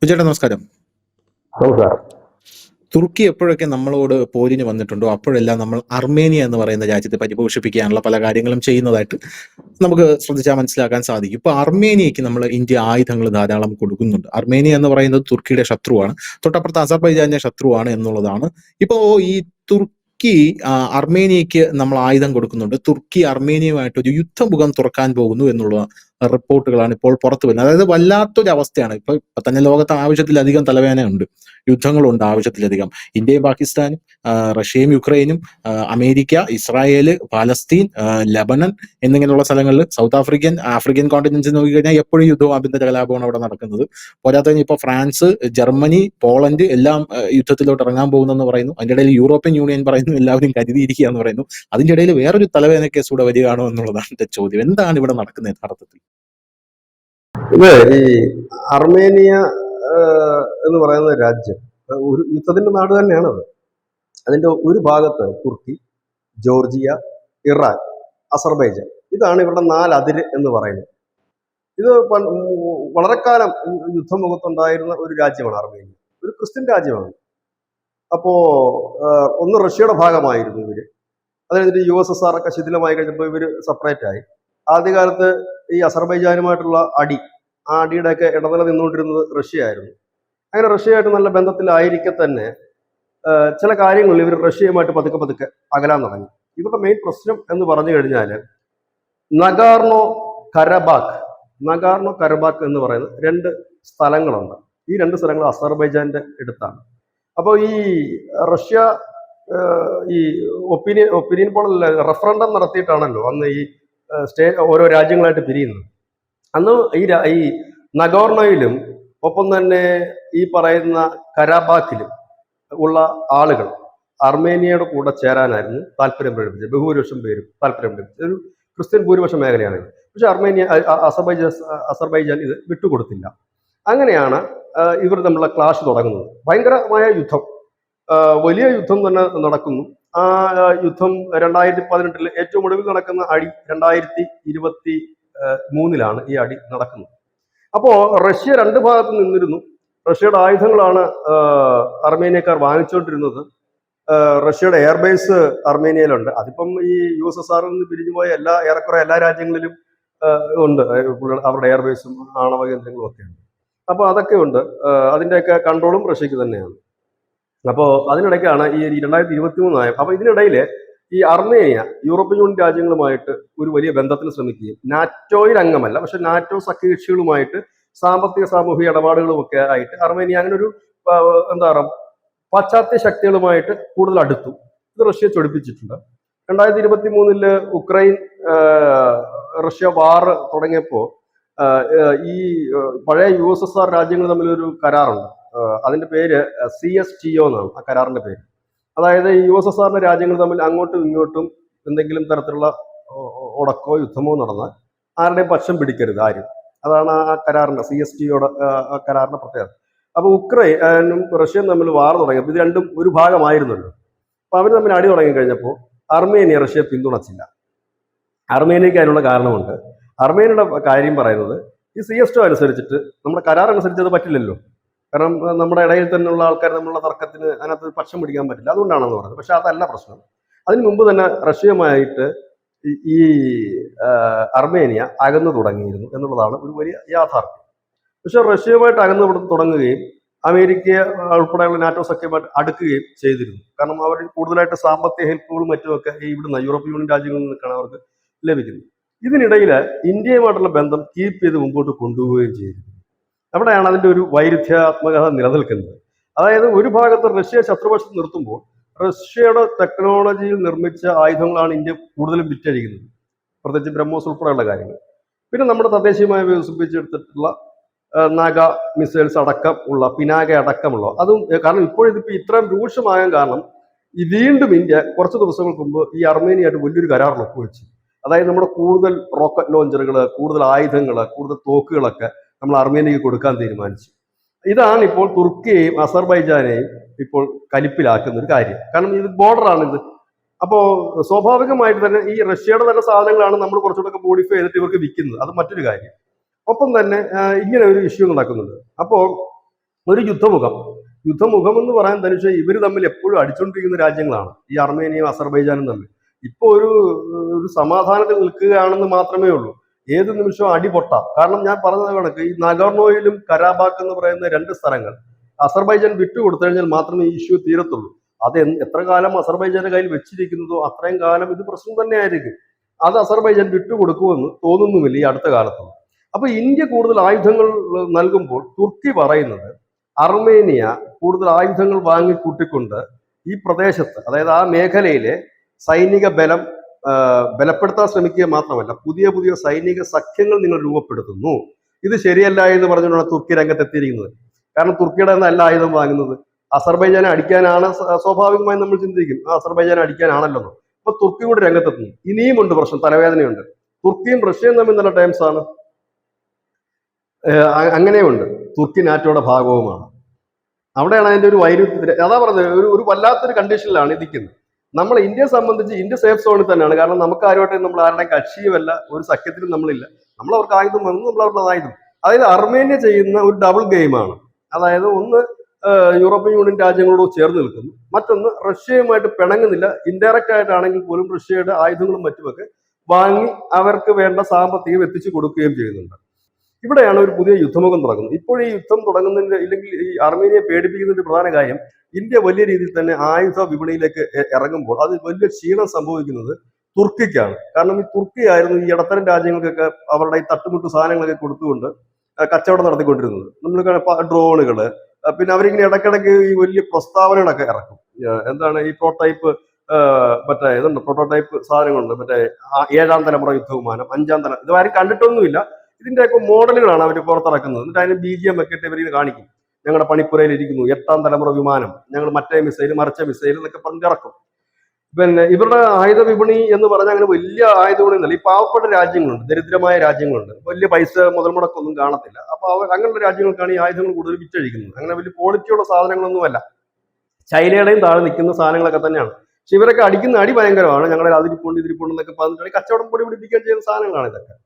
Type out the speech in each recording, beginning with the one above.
ചേട്ടാ നമസ്കാരം. നമസ്കാരം. തുർക്കി എപ്പോഴൊക്കെ നമ്മളോട് പോരിന് വന്നിട്ടുണ്ടോ അപ്പോഴെല്ലാം നമ്മൾ അർമേനിയ എന്ന് പറയുന്ന രാജ്യത്തെ പരിപോഷിപ്പിക്കാനുള്ള പല കാര്യങ്ങളും ചെയ്യുന്നതായിട്ട് നമുക്ക് ശ്രദ്ധിച്ചാൽ മനസ്സിലാക്കാൻ സാധിക്കും. ഇപ്പൊ അർമേനിയക്ക് നമ്മൾ ഇന്ത്യ ആയുധങ്ങൾ ധാരാളം കൊടുക്കുന്നുണ്ട്. അർമേനിയ എന്ന് പറയുന്നത് തുർക്കിയുടെ ശത്രുവാണ്, തൊട്ടപ്പുറത്ത് അസർബൈജാന്റെ ശത്രുവാണ് എന്നുള്ളതാണ്. ഇപ്പോ ഈ തുർക്കി അർമേനിയക്ക് നമ്മൾ ആയുധം കൊടുക്കുന്നുണ്ട്. തുർക്കി അർമേനിയയുമായിട്ട് ഒരു യുദ്ധമുഖം തുറക്കാൻ പോകുന്നു എന്നുള്ള റിപ്പോർട്ടുകളാണ് ഇപ്പോൾ പുറത്തു വരുന്നത്. അതായത് വല്ലാത്തൊരു അവസ്ഥയാണ്. ഇപ്പൊ തന്നെ ലോകത്ത് ആവശ്യത്തിലധികം തലവേദനയുണ്ട്, യുദ്ധങ്ങളുണ്ട് ആവശ്യത്തിലധികം. ഇന്ത്യയും പാകിസ്ഥാനും, റഷ്യയും യുക്രൈനും, അമേരിക്ക, ഇസ്രായേല്, പാലസ്തീൻ, ലബനൻ എന്നിങ്ങനെയുള്ള സ്ഥലങ്ങളിൽ, സൗത്ത് ആഫ്രിക്കൻ കോണ്ടിനെന്റ്സ് നോക്കിക്കഴിഞ്ഞാൽ എപ്പോഴും യുദ്ധവും ആഭ്യന്തര കലാപമാണ് അവിടെ നടക്കുന്നത്. പോരാത്തതിന് ഇപ്പൊ ഫ്രാൻസ്, ജർമ്മനി, പോളണ്ട് എല്ലാം യുദ്ധത്തിലോട്ട് ഇറങ്ങാൻ പോകുന്നെന്ന് പറയുന്നു. അതിന്റെ ഇടയിൽ യൂറോപ്യൻ യൂണിയൻ പറയുന്നു എല്ലാവരും കരുതിയിരിക്കുക എന്ന് പറയുന്നു. അതിന്റെ ഇടയിൽ വേറൊരു തലവേദന കേസ് കൂടെ വരികയാണോ എന്നുള്ളതാണ് എന്റെ ചോദ്യം. എന്താണ് ഇവിടെ നടക്കുന്നത് യഥാർത്ഥത്തിൽ? ഇത് ഈ അർമേനിയ എന്ന് പറയുന്ന രാജ്യം ഒരു യുദ്ധത്തിന്റെ നാട് തന്നെയാണത്. അതിന്റെ ഒരു ഭാഗത്ത് തുർക്കി, ജോർജിയ, ഇറാൻ, അസർബൈജാൻ, ഇതാണ് ഇവരുടെ നാലതിര് എന്ന് പറയുന്നത്. ഇത് വളരെ കാലം യുദ്ധമുഖത്തുണ്ടായിരുന്ന ഒരു രാജ്യമാണ് അർമേനിയ. ഒരു ക്രിസ്ത്യൻ രാജ്യമാണ്. അപ്പോ ഒന്ന് റഷ്യയുടെ ഭാഗമായിരുന്നു ഇവര്. അത് കഴിഞ്ഞിട്ട് USSR ഒക്കെ ശിഥിലമായി കഴിഞ്ഞപ്പോൾ ഇവര് സെപ്പറേറ്റ് ആയി. ആദ്യകാലത്ത് ഈ അസർബൈജാനുമായിട്ടുള്ള ആ അടിയുടെയൊക്കെ ഇടനില നിന്നുകൊണ്ടിരുന്നത് റഷ്യയായിരുന്നു. അങ്ങനെ റഷ്യയായിട്ട് നല്ല ബന്ധത്തിലായിരിക്കെ തന്നെ ചില കാര്യങ്ങളിൽ ഇവർ റഷ്യയുമായിട്ട് പതുക്കെ പതുക്കെ അകലാൻ തുടങ്ങി. ഇവരുടെ മെയിൻ പ്രശ്നം എന്ന് പറഞ്ഞു കഴിഞ്ഞാൽ നഗാർണോ കരബാക്ക് എന്ന് പറയുന്ന രണ്ട് സ്ഥലങ്ങളുണ്ട്. ഈ രണ്ട് സ്ഥലങ്ങൾ അസർബൈജാന്റെ അടുത്താണ്. അപ്പോൾ ഈ റഷ്യ ഈ ഒപ്പീനിയൻ പോൾ റെഫറൻഡം നടത്തിയിട്ടാണല്ലോ അന്ന് ഈ ഓരോ രാജ്യങ്ങളായിട്ട് പിരിയുന്നത്. അന്ന് ഈ നഗോർണോയിലും ഒപ്പം തന്നെ ഈ പറയുന്ന കരാബാക്കിലും ഉള്ള ആളുകൾ അർമേനിയയുടെ കൂടെ ചേരാനായിരുന്നു താല്പര്യം പ്രകടിപ്പിച്ചത്. ബഹുഭൂരിപക്ഷം പേരും താല്പര്യം പ്രകടിപ്പിച്ചത്. ഒരു ക്രിസ്ത്യൻ ഭൂരിപക്ഷ മേഖലയാണ്. പക്ഷെ അസർബൈജാൻ ഇത് വിട്ടുകൊടുത്തില്ല. അങ്ങനെയാണ് ഇവർ തമ്മിലുള്ള ക്ലാഷ് തുടങ്ങുന്നത്. ഭയങ്കരമായ യുദ്ധം, വലിയ യുദ്ധം തന്നെ നടക്കുന്നു. ആ യുദ്ധം 2018 ഏറ്റവും ഒടുവിൽ നടക്കുന്ന അടി 2023 ഈ അടി നടക്കുന്നത്. അപ്പോ റഷ്യ രണ്ട് ഭാഗത്ത് നിന്നിരുന്നു. റഷ്യയുടെ ആയുധങ്ങളാണ് അർമേനിയക്കാർ വാങ്ങിച്ചുകൊണ്ടിരുന്നത്. റഷ്യയുടെ എയർബേസ് അർമേനിയയിലുണ്ട്. അതിപ്പം ഈ USSR നിന്ന് പിരിഞ്ഞുപോയ ഏറെക്കുറെ എല്ലാ രാജ്യങ്ങളിലും ഉണ്ട്. അവരുടെ എയർബേസും ആണവ കേന്ദ്രങ്ങളും ഒക്കെ ഉണ്ട്. അപ്പോൾ അതൊക്കെ ഉണ്ട്. അതിൻ്റെയൊക്കെ കൺട്രോളും റഷ്യക്ക് തന്നെയാണ്. അപ്പോൾ അതിനിടയ്ക്കാണ് ഈ 2023 അപ്പോൾ ഇതിനിടയിൽ ഈ അർമേനിയ യൂറോപ്യൻ യൂണിയൻ രാജ്യങ്ങളുമായിട്ട് ഒരു വലിയ ബന്ധത്തിന് ശ്രമിക്കുകയും നാറ്റോയിൽ അംഗമല്ല, പക്ഷെ നാറ്റോ സഖ്യകക്ഷികളുമായിട്ട് സാമ്പത്തിക സാമൂഹിക ഇടപാടുകളും ഒക്കെ ആയിട്ട് അർമേനിയ അങ്ങനെ ഒരു എന്താ പറയുക പാശ്ചാത്യ ശക്തികളുമായിട്ട് കൂടുതൽ അടുത്തു. ഇത് റഷ്യ ചൊടിപ്പിച്ചിട്ടുണ്ട്. 2023 ഉക്രൈൻ റഷ്യ വാർ തുടങ്ങിയപ്പോൾ ഈ പഴയ USSR രാജ്യങ്ങൾ തമ്മിലൊരു കരാറുണ്ട്. അതിന്റെ പേര് CSTO എന്നാണ് ആ കരാറിന്റെ പേര്. അതായത് ഈ USSR രാജ്യങ്ങൾ തമ്മിൽ അങ്ങോട്ടും ഇങ്ങോട്ടും എന്തെങ്കിലും തരത്തിലുള്ള ഉടക്കോ യുദ്ധമോ നടന്നാൽ ആരുടെയും പക്ഷം പിടിക്കരുത് ആരും. അതാണ് ആ കരാറിന്റെ CSTOയുടെ കരാറിന്റെ പ്രത്യേകത. അപ്പൊ ഉക്രൈനും റഷ്യയും തമ്മിൽ വാർ തുടങ്ങിയപ്പോൾ ഇത് രണ്ടും ഒരു ഭാഗമായിരുന്നല്ലോ. അപ്പൊ അവർ തമ്മിൽ അടി തുടങ്ങി കഴിഞ്ഞപ്പോൾ അർമേനിയ റഷ്യയെ പിന്തുണച്ചില്ല. അർമേനിയക്ക് അതിനുള്ള കാരണമുണ്ട്. അർമേനിയയുടെ കാര്യം പറയുന്നത് ഈ CSTO അനുസരിച്ചിട്ട് നമ്മുടെ കരാർ അനുസരിച്ച് അത് പറ്റില്ലല്ലോ. കാരണം നമ്മുടെ ഇടയിൽ തന്നെയുള്ള ആൾക്കാർ നമ്മളുടെ തർക്കത്തിന് അതിനകത്ത് പക്ഷം പിടിക്കാൻ പറ്റില്ല, അതുകൊണ്ടാണെന്ന് പറയുന്നത്. പക്ഷെ അതല്ല പ്രശ്നം. അതിന് മുമ്പ് തന്നെ റഷ്യയുമായിട്ട് ഈ അർമേനിയ അകന്നു തുടങ്ങിയിരുന്നു എന്നുള്ളതാണ് ഒരു വലിയ യാഥാർത്ഥ്യം. പക്ഷെ റഷ്യയുമായിട്ട് അകന്നു തുടങ്ങുകയും അമേരിക്ക ഉൾപ്പെടെയുള്ള നാറ്റോ സഖ്യമായിട്ട് അടുക്കുകയും ചെയ്തിരുന്നു. കാരണം അവർ കൂടുതലായിട്ട് സാമ്പത്തിക ഹെൽപ്പുകളും മറ്റുമൊക്കെ ഇവിടുന്ന് യൂറോപ്യൻ യൂണിയൻ രാജ്യങ്ങളിൽ നിന്നൊക്കെയാണ് അവർക്ക് ലഭിക്കുന്നത്. ഇതിനിടയിൽ ഇന്ത്യയുമായിട്ടുള്ള ബന്ധം കീപ്പ് ചെയ്ത് മുമ്പോട്ട് കൊണ്ടുപോവുകയും ചെയ്തിരുന്നു. അവിടെയാണ് അതിന്റെ ഒരു വൈരുദ്ധ്യാത്മകത നിലനിൽക്കുന്നത്. അതായത് ഒരു ഭാഗത്ത് റഷ്യ ശത്രുപക്ഷത്ത് നിർത്തുമ്പോൾ റഷ്യയുടെ ടെക്നോളജിയിൽ നിർമ്മിച്ച ആയുധങ്ങളാണ് ഇന്ത്യ കൂടുതലും വിറ്റഴിക്കുന്നത്, പ്രത്യേകിച്ച് ബ്രഹ്മോസ് ഉൾപ്പെടെയുള്ള കാര്യങ്ങൾ. പിന്നെ നമ്മുടെ തദ്ദേശീയമായി വികസിപ്പിച്ചെടുത്തിട്ടുള്ള നാഗ മിസൈൽസ് അടക്കം ഉള്ള പിനാക അടക്കമുള്ള അതും. കാരണം ഇപ്പോഴിതിപ്പോൾ ഇത്രയും രൂക്ഷമാകാൻ കാരണം വീണ്ടും ഇന്ത്യ കുറച്ച് ദിവസങ്ങൾക്ക് മുമ്പ് ഈ അർമേനിയായിട്ട് വലിയൊരു കരാറിൽ ഒപ്പുവെച്ചു. അതായത് നമ്മുടെ കൂടുതൽ റോക്കറ്റ് ലോഞ്ചറുകൾ, കൂടുതൽ ആയുധങ്ങൾ, കൂടുതൽ തോക്കുകളൊക്കെ നമ്മൾ അർമേനിയക്ക് കൊടുക്കാൻ തീരുമാനിച്ചു. ഇതാണ് ഇപ്പോൾ തുർക്കിയെയും അസർബൈജാനെയും ഇപ്പോൾ കലിപ്പിലാക്കുന്ന ഒരു കാര്യം. കാരണം ഇത് ബോർഡറാണിത്. അപ്പോൾ സ്വാഭാവികമായിട്ട് തന്നെ ഈ റഷ്യയുടെ തന്നെ സാധനങ്ങളാണ് നമ്മൾ കുറച്ചുകൂടെ മോഡിഫൈ ചെയ്തിട്ട് ഇവർക്ക് വിൽക്കുന്നത്. അത് മറ്റൊരു കാര്യം. ഒപ്പം തന്നെ ഇങ്ങനെ ഒരു ഇഷ്യൂ നടക്കുന്നുണ്ട്. അപ്പോൾ ഒരു യുദ്ധമുഖം എന്ന് പറയാൻ ധനുഷ് ഇവർ തമ്മിൽ എപ്പോഴും അടിച്ചുകൊണ്ടിരിക്കുന്ന രാജ്യങ്ങളാണ് ഈ അർമേനിയയും അസർബൈജാനും തമ്മിൽ. ഇപ്പൊ ഒരു സമാധാനത്തിൽ നിൽക്കുകയാണെന്ന് മാത്രമേ ഉള്ളൂ. ഏത് നിമിഷവും അടി പൊട്ടാം. കാരണം ഞാൻ പറഞ്ഞത് കണക്ക് ഈ നഗോർണോയിലും കരാബാക്ക് എന്ന് പറയുന്ന രണ്ട് സ്ഥലങ്ങൾ അസർബൈജാൻ വിട്ടുകൊടുത്തു കഴിഞ്ഞാൽ മാത്രമേ ഈ ഇഷ്യൂ തീരത്തുള്ളൂ. അത് എത്ര കാലം അസർബൈജാന്റെ കയ്യിൽ വെച്ചിരിക്കുന്നതോ അത്രയും കാലം ഇത് പ്രശ്നം തന്നെ ആയിരിക്കും. അത് അസർബൈജാൻ വിട്ടുകൊടുക്കുമെന്ന് തോന്നുന്നുമില്ല ഈ അടുത്ത കാലത്തൊന്നും. അപ്പൊ ഇന്ത്യ കൂടുതൽ ആയുധങ്ങൾ നൽകുമ്പോൾ തുർക്കി പറയുന്നത് അർമേനിയ കൂടുതൽ ആയുധങ്ങൾ വാങ്ങിക്കൂട്ടിക്കൊണ്ട് ഈ പ്രദേശത്ത്, അതായത് ആ മേഖലയിലെ സൈനിക ബലം ബലപ്പെടുത്താൻ ശ്രമിക്കുക മാത്രമല്ല, പുതിയ പുതിയ സൈനിക സഖ്യങ്ങൾ നിങ്ങൾ രൂപപ്പെടുത്തുന്നു. ഇത് ശരിയല്ല എന്ന് പറഞ്ഞുകൊണ്ടാണ് തുർക്കി രംഗത്തെത്തിയിരിക്കുന്നത്. കാരണം തുർക്കിയുടെ നല്ല ആയുധം വാങ്ങുന്നത് അസർബൈജാനെ അടിക്കാനാണ്. സ്വാഭാവികമായും നമ്മൾ ചിന്തിക്കും അസർബൈജാനെ അടിക്കാനാണല്ലോ. അപ്പൊ തുർക്കി കൂടെ രംഗത്തെത്തുന്നു. ഇനിയും ഉണ്ട് പ്രശ്നം, തലവേദനയുണ്ട്. തുർക്കിയും റഷ്യയും തമ്മിൽ നല്ല ടൈംസ് ആണ്. അങ്ങനെയുണ്ട്. തുർക്കി നാറ്റോയുടെ ഭാഗവുമാണ്. അവിടെയാണ് അതിന്റെ ഒരു വൈരുദ്ധ്യം. അതാ പറഞ്ഞത്, ഒരു വല്ലാത്തൊരു കണ്ടീഷനിലാണ് ഇരിക്കുന്നത്. നമ്മൾ ഇന്ത്യയെ സംബന്ധിച്ച് ഇന്ത്യ സേഫ് സോണിൽ തന്നെയാണ്. കാരണം നമുക്ക് ആരുമായിട്ട് നമ്മൾ ആരുടെയും കക്ഷിയുമല്ല, ഒരു സഖ്യത്തിലും നമ്മളില്ല. നമ്മൾ അവർക്ക് ആയുധം വന്നു, നമ്മൾ അവരുടെ ആയുധം. അതായത് അർമേനിയ ചെയ്യുന്ന ഒരു ഡബിൾ ഗെയിമാണ്. അതായത് ഒന്ന് യൂറോപ്യൻ യൂണിയൻ രാജ്യങ്ങളോട് ചേർന്ന് നിൽക്കുന്നു, മറ്റൊന്ന് റഷ്യയുമായിട്ട് പിണങ്ങുന്നില്ല. ഇൻഡയറക്റ്റ് ആയിട്ടാണെങ്കിൽ പോലും റഷ്യയുടെ ആയുധങ്ങളും മറ്റുമൊക്കെ വാങ്ങി അവർക്ക് വേണ്ട സാമ്പത്തികം എത്തിച്ചു കൊടുക്കുകയും ചെയ്യുന്നുണ്ട്. ഇവിടെയാണ് ഒരു പുതിയ യുദ്ധമുഖം തുടങ്ങുന്നത്. ഇപ്പോൾ ഈ യുദ്ധം തുടങ്ങുന്നതിന്റെ ഇല്ലെങ്കിൽ ഈ അർമേനിയെ പേടിപ്പിക്കുന്നതിന്റെ പ്രധാന കാര്യം ഇന്ത്യ വലിയ രീതിയിൽ തന്നെ ആയുധ വിപണിയിലേക്ക് ഇറങ്ങുമ്പോൾ അത് വലിയ ക്ഷീണം സംഭവിക്കുന്നത് തുർക്കിക്കാണ്. കാരണം ഈ തുർക്കിയായിരുന്നു ഈ ഇടത്തരം രാജ്യങ്ങൾക്കൊക്കെ അവരുടെ ഈ തട്ടുമുട്ട് സാധനങ്ങളൊക്കെ കൊടുത്തുകൊണ്ട് കച്ചവടം നടത്തിക്കൊണ്ടിരുന്നത്. നമ്മൾ ഡ്രോണുകള്, പിന്നെ അവരിങ്ങനെ ഇടയ്ക്കിടയ്ക്ക് ഈ വലിയ പ്രസ്താവനകളൊക്കെ ഇറക്കും. എന്താണ് ഈ പ്രോട്ടോടൈപ്പ്, മറ്റേ ഇതുണ്ട് പ്രോട്ടോടൈപ്പ് സാധനങ്ങളുണ്ട്, മറ്റേ 7ാം തലമുറ യുദ്ധവിമാനം, 5ാം തലമുറ. ഇതാരും കണ്ടിട്ടൊന്നുമില്ല. ഇതിന്റെയൊക്കെ മോഡലുകളാണ് അവർ പുറത്തിറക്കുന്നത്. എന്നിട്ട് അതിന് BGM ഒക്കെ ഇട്ട് ഇവരിത് കാണിക്കും. ഞങ്ങളുടെ പണിപ്പുരയിൽ ഇരിക്കുന്നു 8ാം തലമുറ വിമാനം, ഞങ്ങൾ മറ്റേ മിസൈൽ മറിച്ച മിസൈൽ എന്നൊക്കെ പറഞ്ഞിറക്കും. പിന്നെ ഇവരുടെ ആയുധ വിപണി എന്ന് പറഞ്ഞാൽ അങ്ങനെ വലിയ ആയുധ വിപണി എന്നല്ല. ഈ പാവപ്പെട്ട രാജ്യങ്ങളുണ്ട്, ദരിദ്രമായ രാജ്യങ്ങളുണ്ട്, വലിയ പൈസ മുതൽ മുടക്കൊന്നും കാണത്തില്ല. അപ്പൊ അങ്ങനെയുള്ള രാജ്യങ്ങൾക്കാണ് ഈ ആയുധങ്ങൾ കൂടുതൽ വിറ്റഴിക്കുന്നത്. അങ്ങനെ വലിയ ക്വാളിറ്റിയുള്ള സാധനങ്ങളൊന്നുമല്ല. ചൈനയുടെയും താഴെ നിൽക്കുന്ന സാധനങ്ങളൊക്കെ തന്നെയാണ്. പക്ഷെ ഇവരൊക്കെ അടിക്കുന്ന അടി ഭയങ്കരമാണ്. ഞങ്ങളുടെ അതിരിപ്പുണ്ട് ഇതിരിപ്പുണ്ട് എന്നൊക്കെ പറഞ്ഞിട്ട് കച്ചവടം പൊടി പിടിപ്പിക്കാൻ ചെയ്യുന്ന സാധനങ്ങളാണ് ഇതൊക്കെ.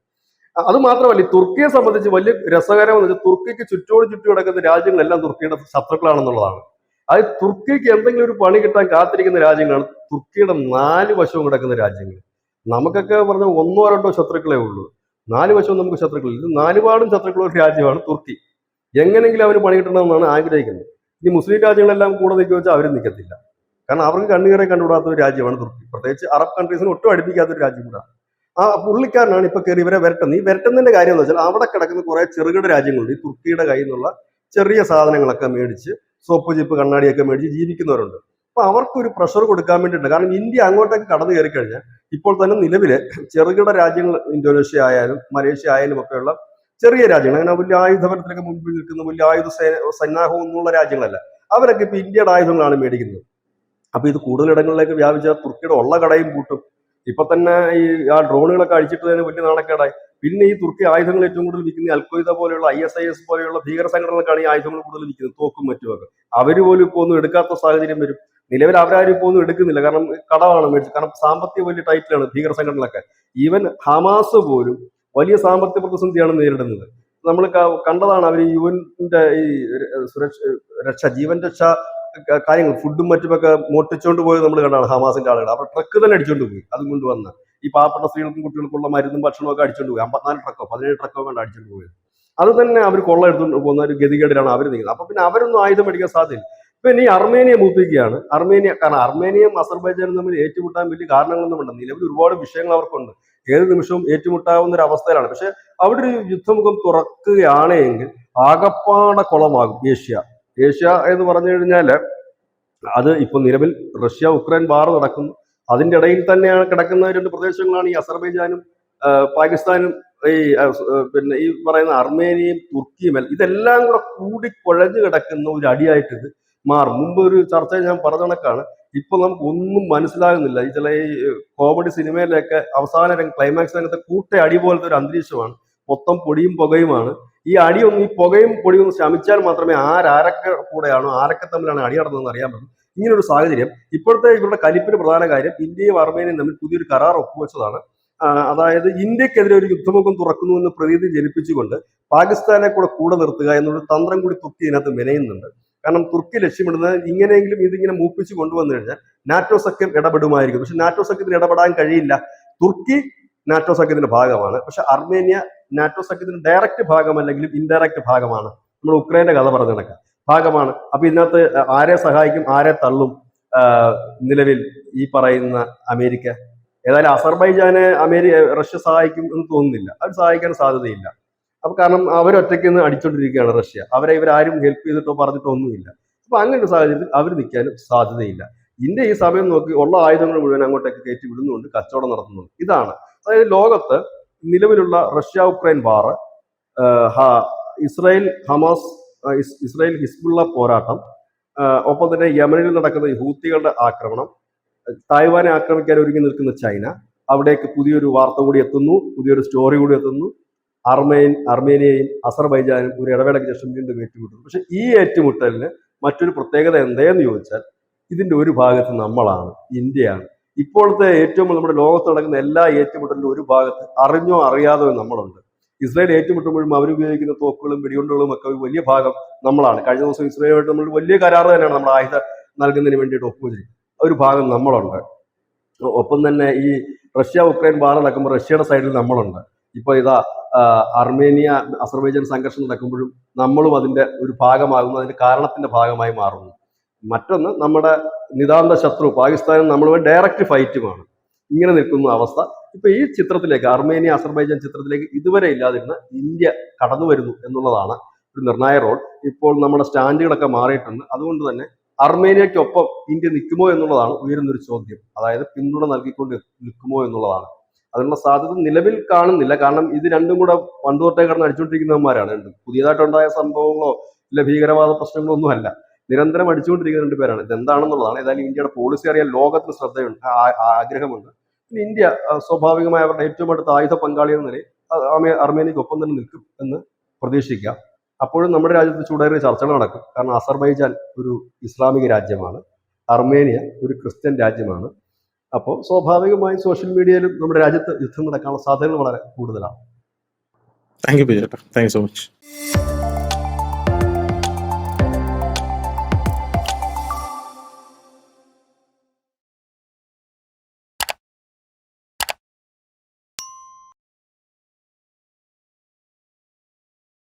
അത് മാത്രമല്ല, ഈ തുർക്കിയെ സംബന്ധിച്ച് വലിയ രസകരമെന്ന് വെച്ചാൽ തുർക്കിക്ക് ചുറ്റോട് ചുറ്റും കിടക്കുന്ന രാജ്യങ്ങളെല്ലാം തുർക്കിയുടെ ശത്രുക്കളാണെന്നുള്ളതാണ്. അത് തുർക്കിക്ക് എന്തെങ്കിലും ഒരു പണി കിട്ടാൻ കാത്തിരിക്കുന്ന രാജ്യങ്ങളാണ് തുർക്കിയുടെ 4 വശവും കിടക്കുന്ന രാജ്യങ്ങൾ. നമുക്കൊക്കെ പറഞ്ഞ 1-2 ശത്രുക്കളേ ഉള്ളൂ. 4 വശവും നമുക്ക് ശത്രുക്കളില്ല. ഇത് 4 പാടും ശത്രുക്കളുള്ള ഒരു രാജ്യമാണ് തുർക്കി. എങ്ങനെങ്കിലും അവർ പണി കിട്ടണമെന്നാണ് ആഗ്രഹിക്കുന്നത്. ഇനി മുസ്ലിം രാജ്യങ്ങളെല്ലാം കൂടെ നിൽക്കുക വെച്ചാൽ അവരും നിൽക്കത്തില്ല. കാരണം അവർക്ക് കണ്ണുകരെ കണ്ടുകൂടാത്ത ഒരു രാജ്യമാണ് തുർക്കി. പ്രത്യേകിച്ച് അറബ് കൺട്രീസിന് ഒട്ടും അടുപ്പിക്കാത്ത ഒരു രാജ്യം കൂടാണ്. ആ പുള്ളിക്കാരനാണ് ഇപ്പൊ കയറി ഇവരെ വരട്ടുന്നത്. ഈ വരട്ടുന്നതിന്റെ കാര്യം എന്ന് വെച്ചാൽ അവിടെ കിടക്കുന്ന കുറെ ചെറുകിട രാജ്യങ്ങളുണ്ട്. ഈ തുർക്കിയുടെ കയ്യിൽ നിന്നുള്ള ചെറിയ സാധനങ്ങളൊക്കെ മേടിച്ച്, സോപ്പ് ചിപ്പ് കണ്ണാടിയൊക്കെ മേടിച്ച് ജീവിക്കുന്നവരുണ്ട്. അപ്പൊ അവർക്കൊരു പ്രഷർ കൊടുക്കാൻ വേണ്ടിയിട്ടുണ്ട്. കാരണം ഇന്ത്യ അങ്ങോട്ടേക്ക് കടന്നു കയറി കഴിഞ്ഞാൽ ഇപ്പോൾ തന്നെ നിലവിലെ ചെറുകിട രാജ്യങ്ങൾ, ഇന്തോനേഷ്യ ആയാലും മലേഷ്യ ആയാലും ഒക്കെയുള്ള ചെറിയ രാജ്യങ്ങൾ, അങ്ങനെ വലിയ ആയുധപരത്തിലൊക്കെ മുമ്പിൽ നിൽക്കുന്ന വലിയ ആയുധ സന്നാഹവും ഒന്നുള്ള രാജ്യങ്ങളല്ല. അവരൊക്കെ ഇപ്പൊ ഇന്ത്യയുടെ ആയുധങ്ങളാണ് മേടിക്കുന്നത്. അപ്പൊ ഇത് കൂടുതലിടങ്ങളിലേക്ക് വ്യാപിച്ചാൽ തുർക്കിയുടെ ഉള്ള കടയും പൂട്ടും. ഇപ്പൊ തന്നെ ഈ ഡ്രോണുകളൊക്കെ അഴിച്ചിട്ട് തന്നെ വലിയ നാണക്കേടായി. പിന്നെ ഈ തുർക്കി ആയുധങ്ങൾ ഏറ്റവും കൂടുതൽ വിൽക്കുന്ന അൽഖ്വയ്ദ പോലെയുള്ള ISIS പോലെയുള്ള ഭീകര സംഘടനകൾക്കാണ് ഈ ആയുധങ്ങൾ കൂടുതൽ വിൽക്കുന്നത്, തോക്കും മറ്റുമൊക്കെ. അവര് പോലും ഇപ്പൊ ഒന്നും എടുക്കാത്ത സാഹചര്യം വരും. നിലവിൽ അവരാരും ഇപ്പൊ ഒന്നും എടുക്കുന്നില്ല. കാരണം കടമാണ് മേടിച്ചത്. കാരണം സാമ്പത്തിക വലിയ ടൈറ്റിലാണ് ഭീകര സംഘടനകളൊക്കെ. ഈവൻ ഹമാസ് പോലും വലിയ സാമ്പത്തിക പ്രതിസന്ധിയാണ് നേരിടുന്നത്. നമ്മൾ കണ്ടതാണ്. അവർ UN-ന്റെ ഈ ജീവൻ രക്ഷ കാര്യങ്ങൾ, ഫുഡും മറ്റുമൊക്കെ മോട്ടിച്ചുകൊണ്ട് പോയത് നമ്മൾ കണ്ടാണ്. ഹമാസിന്റെ ആളുകൾ അവർ ട്രക്ക് തന്നെ അടിച്ചുകൊണ്ട് പോയി. അതും കൊണ്ടുവന്ന് ഈ പാവപ്പെട്ട സ്ത്രീകൾക്കും കുട്ടികൾക്കുള്ള മരുന്നും ഭക്ഷണമൊക്കെ അടിച്ചുകൊണ്ട് പോയി. 54 ട്രക്കോ 17 ട്രക്കോ കണ്ട് അടിച്ചുകൊണ്ട് പോയത്. അത് തന്നെ അവർ കൊള്ള എടുത്തുകൊണ്ട് പോകുന്ന ഒരു ഗതികേടിലാണ് അവർ നിൽക്കുന്നത്. അപ്പൊ പിന്നെ അവരൊന്നും ആയുധം മേടിക്കാൻ സാധ്യതയില്ല. പിന്നെ ഈ അർമേനിയ മൂപ്പിക്കുകയാണ്. കാരണം അർമേനിയയും അസർബൈജാനും തമ്മിൽ ഏറ്റുമുട്ടാൻ വലിയ കാരണങ്ങളൊന്നും ഉണ്ട്. നിലവിൽ ഒരുപാട് വിഷയങ്ങൾ അവർക്കുണ്ട്. ഏത് നിമിഷവും ഏറ്റുമുട്ടാവുന്ന ഒരു അവസ്ഥയിലാണ്. പക്ഷെ അവിടെ ഒരു യുദ്ധമുഖം തുറക്കുകയാണെങ്കിൽ ആകപ്പാടെ കുളമാകും ഏഷ്യ എന്ന് പറഞ്ഞു കഴിഞ്ഞാല്. അത് ഇപ്പൊ നിലവിൽ റഷ്യ ഉക്രൈൻ വാർ നടക്കുന്നു. അതിന്റെ ഇടയിൽ തന്നെയാണ് കിടക്കുന്ന 2 പ്രദേശങ്ങളാണ് ഈ അസർബൈജാനും പാകിസ്ഥാനും പിന്നെ ഈ പറയുന്ന അർമേനിയയും തുർക്കിയും. ഇതെല്ലാം കൂടി കുഴഞ്ഞു കിടക്കുന്ന ഒരു അടിയായിട്ട് ഇത് മാറും. മുമ്പ് ഒരു ചർച്ച ഞാൻ പറഞ്ഞ കണക്കാണ്. ഇപ്പൊ നമുക്ക് ഒന്നും മനസ്സിലാകുന്നില്ല. ഈ ചില ഈ കോമഡി സിനിമയിലൊക്കെ അവസാന ക്ലൈമാക്സ് രംഗത്തെ അടി പോലത്തെ ഒരു അന്തരീക്ഷമാണ്. മൊത്തം പൊടിയും പുകയുമാണ്. ഈ പുകയും പൊടിയും ശമിച്ചാൽ മാത്രമേ ആരൊക്കെ കൂടെയാണോ, ആരൊക്കെ തമ്മിലാണ് അടി നടന്നതെന്ന് അറിയാൻ പറ്റും. ഇങ്ങനൊരു സാഹചര്യം ഇപ്പോഴത്തെ ഇവരുടെ കലിപ്പിന് പ്രധാന കാര്യം ഇന്ത്യയും അർമേനിയയും തമ്മിൽ പുതിയൊരു കരാർ ഒപ്പുവെച്ചതാണ്. അതായത് ഇന്ത്യക്കെതിരെ ഒരു യുദ്ധമുഖം തുറക്കുന്നു എന്ന് പ്രതീതി ജനിപ്പിച്ചുകൊണ്ട് പാകിസ്ഥാനെ കൂടെ നിർത്തുക എന്നൊരു തന്ത്രം കൂടി തുർക്കി ഇതിനകത്ത് മെനയുന്നുണ്ട്. കാരണം തുർക്കി ലക്ഷ്യമിടുന്നത് ഇങ്ങനെയെങ്കിലും ഇതിങ്ങനെ മൂപ്പിച്ച് കൊണ്ടുവന്നു കഴിഞ്ഞാൽ നാറ്റോ സഖ്യം ഇടപെടുമായിരിക്കും. പക്ഷെ നാറ്റോ സഖ്യത്തിന് ഇടപെടാൻ കഴിയില്ല. തുർക്കി നാറ്റോ സഖ്യത്തിന്റെ ഭാഗമാണ്, പക്ഷെ അർമേനിയ നാറ്റോ സഖ്യത്തിന് ഡയറക്റ്റ് ഭാഗമല്ലെങ്കിലും ഇൻഡയറക്റ്റ് ഭാഗമാണ്. നമ്മൾ ഉക്രൈന്റെ കഥ പറഞ്ഞു നടക്കാം, ഭാഗമാണ്. അപ്പൊ ഇതിനകത്ത് ആരെ സഹായിക്കും, ആരെ തള്ളും നിലവിൽ ഈ പറയുന്ന അമേരിക്ക? ഏതായാലും അസർബൈജാനെ റഷ്യ സഹായിക്കും എന്ന് തോന്നുന്നില്ല. അവർ സഹായിക്കാൻ സാധ്യതയില്ല. അപ്പൊ കാരണം അവരൊറ്റയ്ക്ക് നിന്ന് അടിച്ചോണ്ടിരിക്കുകയാണ് റഷ്യ. അവരെ ഇവരാരും ഹെൽപ്പ് ചെയ്തിട്ടോ പറഞ്ഞിട്ടോ ഒന്നുമില്ല. അപ്പൊ അങ്ങനെ ഒരു സാഹചര്യത്തിൽ അവർ നിൽക്കാനും സാധ്യതയില്ല. ഇന്ത്യ ഈ സമയം നോക്കി ഉള്ള ആയുധങ്ങൾ മുഴുവൻ അങ്ങോട്ടേക്ക് കയറ്റി വിടുന്നുണ്ട്, കച്ചവടം നടത്തുന്നുണ്ട്. ഇതാണ് അതായത് ലോകത്ത് നിലവിലുള്ള റഷ്യ ഉക്രൈൻ വാർ, ഇസ്രായേൽ ഹമാസ്, ഇസ്രായേൽ ഹിസ്ബുള്ള പോരാട്ടം, ഒപ്പം തന്നെ യമനിൽ നടക്കുന്ന ഹൂത്തികളുടെ ആക്രമണം, തായ്വാനെ ആക്രമിക്കാൻ ഒരുങ്ങി നിൽക്കുന്ന ചൈന, അവിടേക്ക് പുതിയൊരു വാർത്ത കൂടി എത്തുന്നു, പുതിയൊരു സ്റ്റോറി കൂടി എത്തുന്നു. അർമേനിയയും അസർബൈജാനും ഒരു ഇടവേളയ്ക്ക് ശേഷം വീണ്ടും ഏറ്റുമുട്ടുന്നു. പക്ഷെ ഈ ഏറ്റുമുട്ടലിന് മറ്റൊരു പ്രത്യേകത എന്തേന്ന് ചോദിച്ചാൽ ഇതിന്റെ ഒരു ഭാഗത്ത് നമ്മളാണ്, ഇന്ത്യയാണ്. ഇപ്പോഴത്തെ ഏറ്റവും നമ്മുടെ ലോകത്ത് നടക്കുന്ന എല്ലാ ഏറ്റുമുട്ടലിന്റെ ഒരു ഭാഗത്ത് അറിഞ്ഞോ അറിയാതോ നമ്മളുണ്ട്. ഇസ്രായേൽ ഏറ്റുമുട്ടുമ്പോഴും അവരുപയോഗിക്കുന്ന തോക്കുകളും വെടികൊണ്ടുകളും ഒക്കെ വലിയ ഭാഗം നമ്മളാണ്. കഴിഞ്ഞ ദിവസം ഇസ്രായേലുമായിട്ട് നമ്മൾ വലിയ കരാറ് തന്നെയാണ് നമ്മൾ ആയുധം നൽകുന്നതിന് വേണ്ടിയിട്ട് ഒപ്പുവെച്ചിരിക്കുന്നത്. ഒരു ഭാഗം നമ്മളുണ്ട്. ഒപ്പം തന്നെ ഈ റഷ്യ ഉക്രൈൻ വാർ നടക്കുമ്പോൾ റഷ്യയുടെ സൈഡിൽ നമ്മളുണ്ട്. ഇപ്പൊ ഇതാ അർമേനിയ അസർബൈജാൻ സംഘർഷം നടക്കുമ്പോഴും നമ്മളും അതിന്റെ ഒരു ഭാഗമാകുന്നു, അതിന്റെ കാരണത്തിന്റെ ഭാഗമായി മാറുന്നു. മറ്റൊന്ന്, നമ്മുടെ നിതാന്ത ശത്രു പാകിസ്ഥാനും നമ്മളുമായി ഡയറക്റ്റ് ഫൈറ്റുമാണ്. ഇങ്ങനെ നിൽക്കുന്ന അവസ്ഥ ഇപ്പൊ ഈ ചിത്രത്തിലേക്ക്, അർമേനിയ അസർബൈജാൻ ചിത്രത്തിലേക്ക് ഇതുവരെ ഇല്ലാതിരുന്ന ഇന്ത്യ കടന്നു വരുന്നു എന്നുള്ളതാണ് ഒരു നിർണായക റോൾ. ഇപ്പോൾ നമ്മുടെ സ്റ്റാൻഡുകളൊക്കെ മാറിയിട്ടുണ്ട്. അതുകൊണ്ട് തന്നെ അർമേനിയക്കൊപ്പം ഇന്ത്യ നിൽക്കുമോ എന്നുള്ളതാണ് ഉയരുന്നൊരു ചോദ്യം. അതായത് പിന്തുണ നൽകിക്കൊണ്ട് നിൽക്കുമോ എന്നുള്ളതാണ്. അതിനുള്ള സാധ്യത നിലവിൽ കാണുന്നില്ല. കാരണം ഇത് രണ്ടും കൂടെ പണ്ട് തൊട്ടേ കടന്ന് അടിച്ചുകൊണ്ടിരിക്കുന്നവന്മാരാണ്. പുതിയതായിട്ടുണ്ടായ സംഭവങ്ങളോ ഇല്ല ഭീകരവാദ പ്രശ്നങ്ങളോ ഒന്നുമല്ല, നിരന്തരം അടിച്ചുകൊണ്ടിരിക്കുന്ന രണ്ടുപേരാണ്. ഇതെന്താണെന്നുള്ളതാണ്. ഏതായാലും ഇന്ത്യയുടെ പോളിസി അറിയാൻ ലോകത്തിന് ശ്രദ്ധയുണ്ട്, ആഗ്രഹമുണ്ട്. ഇന്ത്യ സ്വാഭാവികമായ അവരുടെ ഏറ്റവും അടുത്ത ആയുധ പങ്കാളി എന്ന നിലയിൽ അർമേനിയക്കൊപ്പം തന്നെ നിൽക്കും എന്ന് പ്രതീക്ഷിക്കാം. അപ്പോഴും നമ്മുടെ രാജ്യത്ത് ചൂടേറിയ ചർച്ചകൾ നടക്കും. കാരണം അസർബൈജാൻ ഒരു ഇസ്ലാമിക രാജ്യമാണ്, അർമേനിയ ഒരു ക്രിസ്ത്യൻ രാജ്യമാണ്. അപ്പോൾ സ്വാഭാവികമായും സോഷ്യൽ മീഡിയയിലും നമ്മുടെ രാജ്യത്ത് യുദ്ധം നടക്കാനുള്ള സാധ്യതകൾ വളരെ കൂടുതലാണ്. Thank you, thank you so much.